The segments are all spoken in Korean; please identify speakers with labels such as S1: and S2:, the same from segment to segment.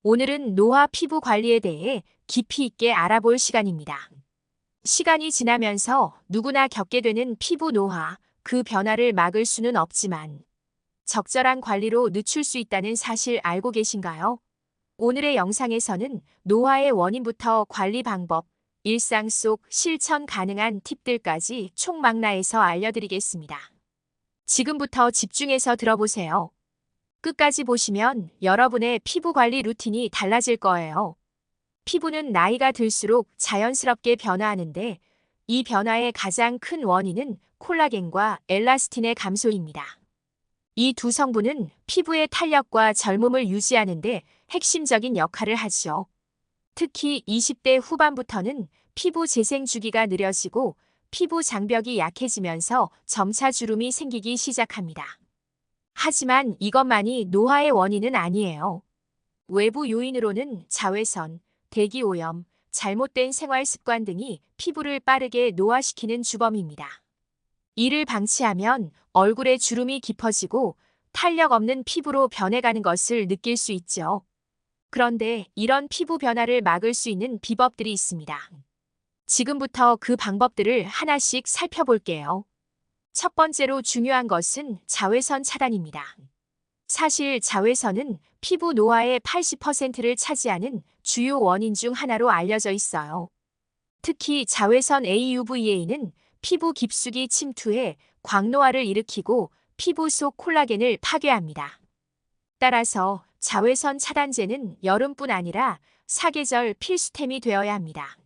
S1: 오늘은 노화 피부 관리에 대해 깊이 있게 알아볼 시간입니다. 시간이 지나면서 누구나 겪게 되는 피부 노화, 그 변화를 막을 수는 없지만 적절한 관리로 늦출 수 있다는 사실 알고 계신가요? 오늘의 영상에서는 노화의 원인부터 관리 방법, 일상 속 실천 가능한 팁들까지 총망라해서 알려드리겠습니다. 지금부터 집중해서 들어보세요. 끝까지 보시면 여러분의 피부 관리 루틴이 달라질 거예요. 피부는 나이가 들수록 자연스럽게 변화하는데 이 변화의 가장 큰 원인은 콜라겐과 엘라스틴의 감소입니다. 이 두 성분은 피부의 탄력과 젊음을 유지하는 데 핵심적인 역할을 하죠. 특히 20대 후반부터는 피부 재생 주기가 느려지고 피부 장벽이 약해지면서 점차 주름이 생기기 시작합니다. 하지만 이것만이 노화의 원인은 아니에요. 외부 요인으로는 자외선, 대기오염, 잘못된 생활 습관 등이 피부를 빠르게 노화시키는 주범입니다. 이를 방치하면 얼굴에 주름이 깊어지고 탄력 없는 피부로 변해가는 것을 느낄 수 있죠. 그런데 이런 피부 변화를 막을 수 있는 비법들이 있습니다. 지금부터 그 방법들을 하나씩 살펴볼게요. 첫 번째로 중요한 것은 자외선 차단입니다. 사실 자외선은 피부 노화의 80%를 차지하는 주요 원인 중 하나로 알려져 있어요. 특히 자외선 AUVA는 피부 깊숙이 침투해 광노화를 일으키고 피부 속 콜라겐을 파괴합니다. 따라서 자외선 차단제는 여름뿐 아니라 사계절 필수템이 되어야 합니다.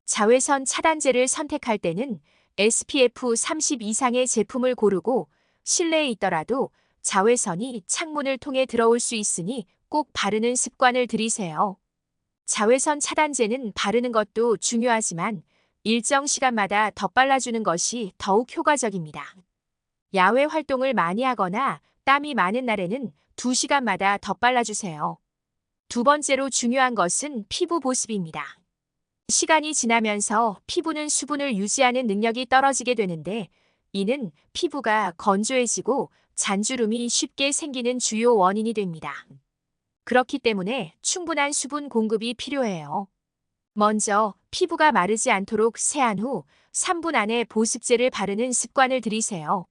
S1: 자외선 차단제를 선택할 때는 SPF 30 이상의 제품을 고르고 실내에 있더라도 자외선이 창문을 통해 들어올 수 있으니 꼭 바르는 습관을 들이세요. 자외선 차단제는 바르는 것도 중요하지만 일정 시간마다 덧발라주는 것이 더욱 효과적입니다. 야외 활동을 많이 하거나 땀이 많은 날에는 2시간마다 덧발라주세요. 두 번째로 중요한 것은 피부 보습입니다. 시간이 지나면서 피부는 수분을 유지하는 능력이 떨어지게 되는데 이는 피부가 건조해지고 잔주름이 쉽게 생기는 주요 원인이 됩니다. 그렇기 때문에 충분한 수분 공급이 필요해요. 먼저 피부가 마르지 않도록 세안 후 3분 안에 보습제를 바르는 습관을 들이세요.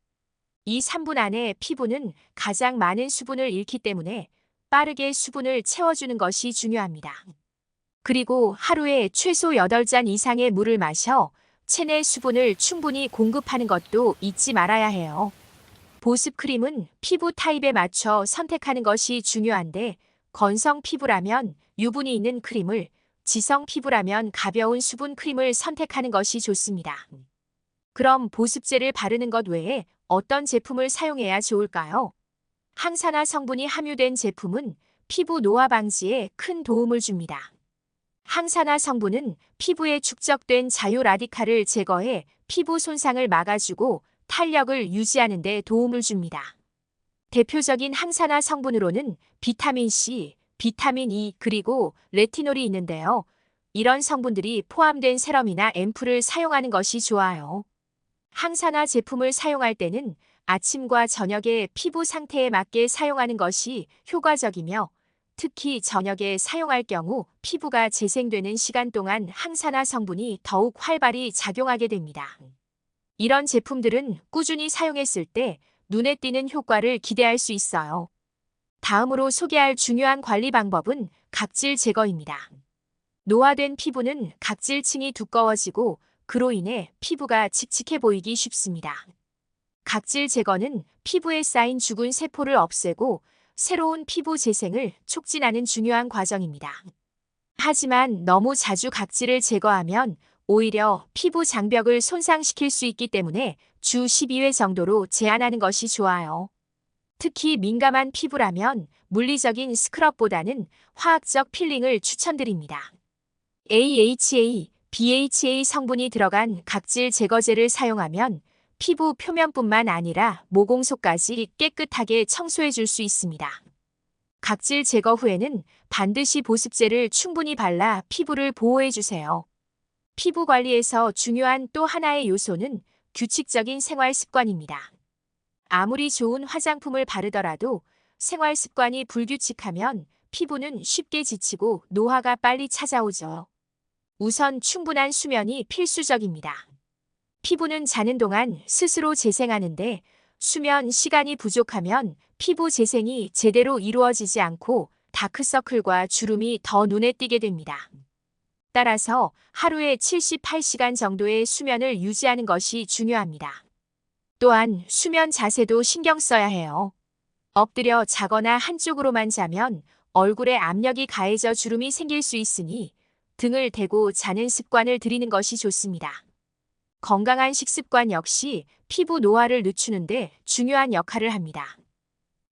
S1: 이 3분 안에 피부는 가장 많은 수분을 잃기 때문에 빠르게 수분을 채워주는 것이 중요합니다. 그리고 하루에 최소 8잔 이상의 물을 마셔 체내 수분을 충분히 공급하는 것도 잊지 말아야 해요. 보습 크림은 피부 타입에 맞춰 선택하는 것이 중요한데 건성 피부라면 유분이 있는 크림을, 지성 피부라면 가벼운 수분 크림을 선택하는 것이 좋습니다. 그럼 보습제를 바르는 것 외에 어떤 제품을 사용해야 좋을까요? 항산화 성분이 함유된 제품은 피부 노화 방지에 큰 도움을 줍니다. 항산화 성분은 피부에 축적된 자유 라디칼을 제거해 피부 손상을 막아주고 탄력을 유지하는 데 도움을 줍니다. 대표적인 항산화 성분으로는 비타민 C, 비타민 E 그리고 레티놀이 있는데요. 이런 성분들이 포함된 세럼이나 앰플을 사용하는 것이 좋아요. 항산화 제품을 사용할 때는 아침과 저녁에 피부 상태에 맞게 사용하는 것이 효과적이며 특히 저녁에 사용할 경우 피부가 재생되는 시간 동안 항산화 성분이 더욱 활발히 작용하게 됩니다. 이런 제품들은 꾸준히 사용했을 때 눈에 띄는 효과를 기대할 수 있어요. 다음으로 소개할 중요한 관리 방법은 각질 제거입니다. 노화된 피부는 각질층이 두꺼워지고 그로 인해 피부가 칙칙해 보이기 쉽습니다. 각질 제거는 피부에 쌓인 죽은 세포를 없애고 새로운 피부 재생을 촉진하는 중요한 과정입니다. 하지만 너무 자주 각질을 제거하면 오히려 피부 장벽을 손상시킬 수 있기 때문에 주 12회 정도로 제한하는 것이 좋아요. 특히 민감한 피부라면 물리적인 스크럽보다는 화학적 필링을 추천드립니다. AHA, BHA 성분이 들어간 각질 제거제를 사용하면 피부 표면뿐만 아니라 모공속까지 깨끗하게 청소해 줄 수 있습니다. 각질 제거 후에는 반드시 보습제를 충분히 발라 피부를 보호해 주세요. 피부 관리에서 중요한 또 하나의 요소는 규칙적인 생활 습관입니다. 아무리 좋은 화장품을 바르더라도 생활 습관이 불규칙하면 피부는 쉽게 지치고 노화가 빨리 찾아오죠. 우선 충분한 수면이 필수적입니다. 피부는 자는 동안 스스로 재생하는데 수면 시간이 부족하면 피부 재생이 제대로 이루어지지 않고 다크서클과 주름이 더 눈에 띄게 됩니다. 따라서 하루에 78시간 정도의 수면을 유지하는 것이 중요합니다. 또한 수면 자세도 신경 써야 해요. 엎드려 자거나 한쪽으로만 자면 얼굴에 압력이 가해져 주름이 생길 수 있으니 등을 대고 자는 습관을 들이는 것이 좋습니다. 건강한 식습관 역시 피부 노화를 늦추는데 중요한 역할을 합니다.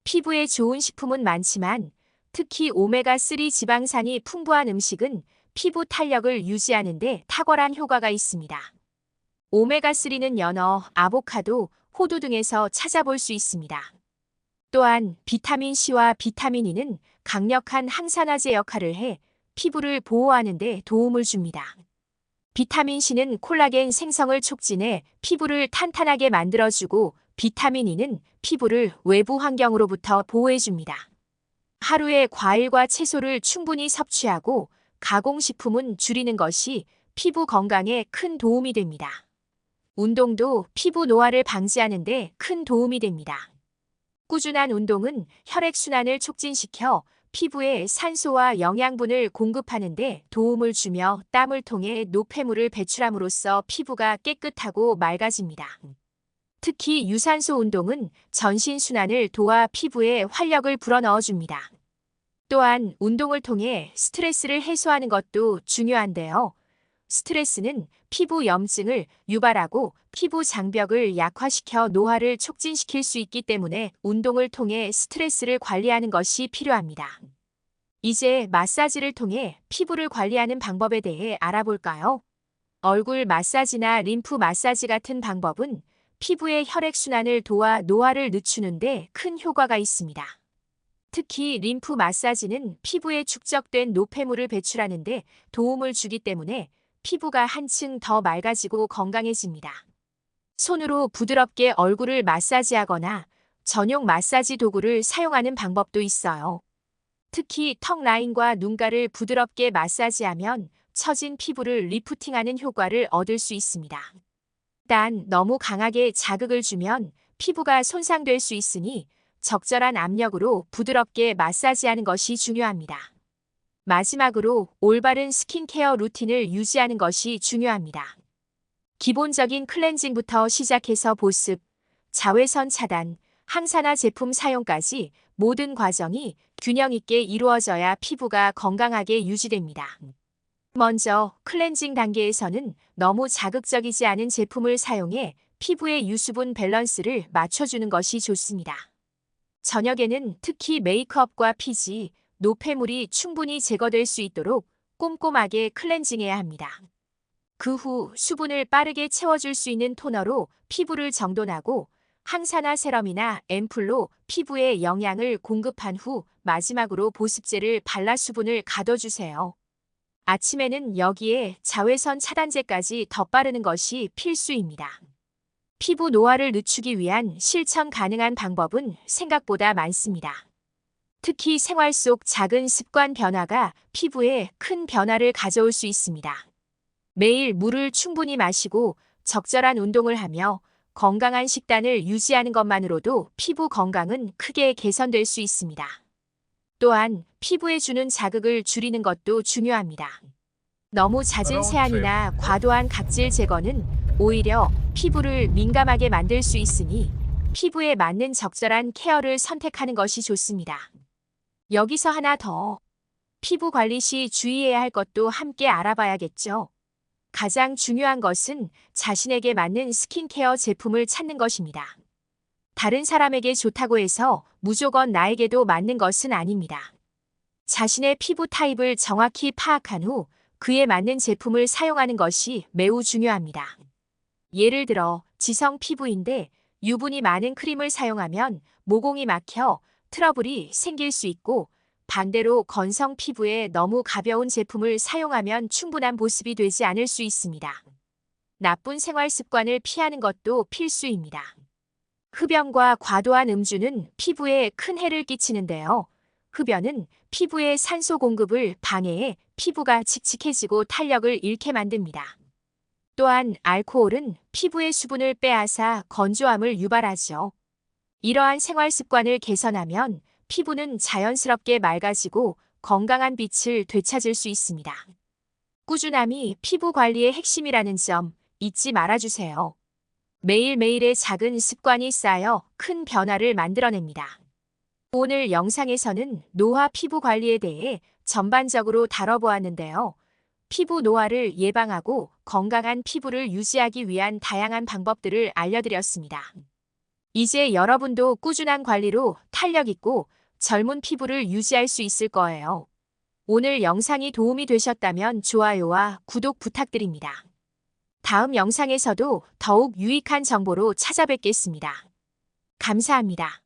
S1: 피부에 좋은 식품은 많지만 특히 오메가3 지방산이 풍부한 음식은 피부 탄력을 유지하는 데 탁월한 효과가 있습니다. 오메가3는 연어, 아보카도, 호두 등에서 찾아볼 수 있습니다. 또한 비타민C와 비타민E는 강력한 항산화제 역할을 해 피부를 보호하는 데 도움을 줍니다. 비타민C는 콜라겐 생성을 촉진해 피부를 탄탄하게 만들어주고 비타민E는 피부를 외부 환경으로부터 보호해줍니다. 하루에 과일과 채소를 충분히 섭취하고 가공식품은 줄이는 것이 피부 건강에 큰 도움이 됩니다. 운동도 피부 노화를 방지하는 데 큰 도움이 됩니다. 꾸준한 운동은 혈액순환을 촉진시켜 피부에 산소와 영양분을 공급하는 데 도움을 주며 땀을 통해 노폐물을 배출함으로써 피부가 깨끗하고 맑아집니다. 특히 유산소 운동은 전신순환을 도와 피부에 활력을 불어넣어줍니다. 또한 운동을 통해 스트레스를 해소하는 것도 중요한데요. 스트레스는 피부 염증을 유발하고 피부 장벽을 약화시켜 노화를 촉진시킬 수 있기 때문에 운동을 통해 스트레스를 관리하는 것이 필요합니다. 이제 마사지를 통해 피부를 관리하는 방법에 대해 알아볼까요? 얼굴 마사지나 림프 마사지 같은 방법은 피부의 혈액순환을 도와 노화를 늦추는데 큰 효과가 있습니다. 특히 림프 마사지는 피부에 축적된 노폐물을 배출하는 데 도움을 주기 때문에 피부가 한층 더 맑아지고 건강해집니다. 손으로 부드럽게 얼굴을 마사지하거나 전용 마사지 도구를 사용하는 방법도 있어요. 특히 턱 라인과 눈가를 부드럽게 마사지하면 처진 피부를 리프팅하는 효과를 얻을 수 있습니다. 단 너무 강하게 자극을 주면 피부가 손상될 수 있으니 적절한 압력으로 부드럽게 마사지하는 것이 중요합니다. 마지막으로 올바른 스킨케어 루틴을 유지하는 것이 중요합니다. 기본적인 클렌징부터 시작해서 보습, 자외선 차단, 항산화 제품 사용까지 모든 과정이 균형 있게 이루어져야 피부가 건강하게 유지됩니다. 먼저 클렌징 단계에서는 너무 자극적이지 않은 제품을 사용해 피부의 유수분 밸런스를 맞춰주는 것이 좋습니다. 저녁에는 특히 메이크업과 피지, 노폐물이 충분히 제거될 수 있도록 꼼꼼하게 클렌징해야 합니다. 그 후 수분을 빠르게 채워줄 수 있는 토너로 피부를 정돈하고 항산화 세럼이나 앰플로 피부에 영양을 공급한 후 마지막으로 보습제를 발라 수분을 가둬주세요. 아침에는 여기에 자외선 차단제까지 덧바르는 것이 필수입니다. 피부 노화를 늦추기 위한 실천 가능한 방법은 생각보다 많습니다. 특히 생활 속 작은 습관 변화가 피부에 큰 변화를 가져올 수 있습니다. 매일 물을 충분히 마시고 적절한 운동을 하며 건강한 식단을 유지하는 것만으로도 피부 건강은 크게 개선될 수 있습니다. 또한 피부에 주는 자극을 줄이는 것도 중요합니다. 너무 잦은 세안이나 과도한 각질 제거는 오히려 피부를 민감하게 만들 수 있으니 피부에 맞는 적절한 케어를 선택하는 것이 좋습니다. 여기서 하나 더. 피부 관리 시 주의해야 할 것도 함께 알아봐야겠죠. 가장 중요한 것은 자신에게 맞는 스킨케어 제품을 찾는 것입니다. 다른 사람에게 좋다고 해서 무조건 나에게도 맞는 것은 아닙니다. 자신의 피부 타입을 정확히 파악한 후 그에 맞는 제품을 사용하는 것이 매우 중요합니다. 예를 들어 지성 피부인데 유분이 많은 크림을 사용하면 모공이 막혀 트러블이 생길 수 있고 반대로 건성 피부에 너무 가벼운 제품을 사용하면 충분한 보습이 되지 않을 수 있습니다. 나쁜 생활 습관을 피하는 것도 필수입니다. 흡연과 과도한 음주는 피부에 큰 해를 끼치는데요. 흡연은 피부의 산소 공급을 방해해 피부가 칙칙해지고 탄력을 잃게 만듭니다. 또한 알코올은 피부의 수분을 빼앗아 건조함을 유발하죠. 이러한 생활 습관을 개선하면 피부는 자연스럽게 맑아지고 건강한 빛을 되찾을 수 있습니다. 꾸준함이 피부 관리의 핵심이라는 점 잊지 말아주세요. 매일매일의 작은 습관이 쌓여 큰 변화를 만들어냅니다. 오늘 영상에서는 노화 피부 관리에 대해 전반적으로 다뤄보았는데요. 피부 노화를 예방하고 건강한 피부를 유지하기 위한 다양한 방법들을 알려드렸습니다. 이제 여러분도 꾸준한 관리로 탄력 있고 젊은 피부를 유지할 수 있을 거예요. 오늘 영상이 도움이 되셨다면 좋아요와 구독 부탁드립니다. 다음 영상에서도 더욱 유익한 정보로 찾아뵙겠습니다. 감사합니다.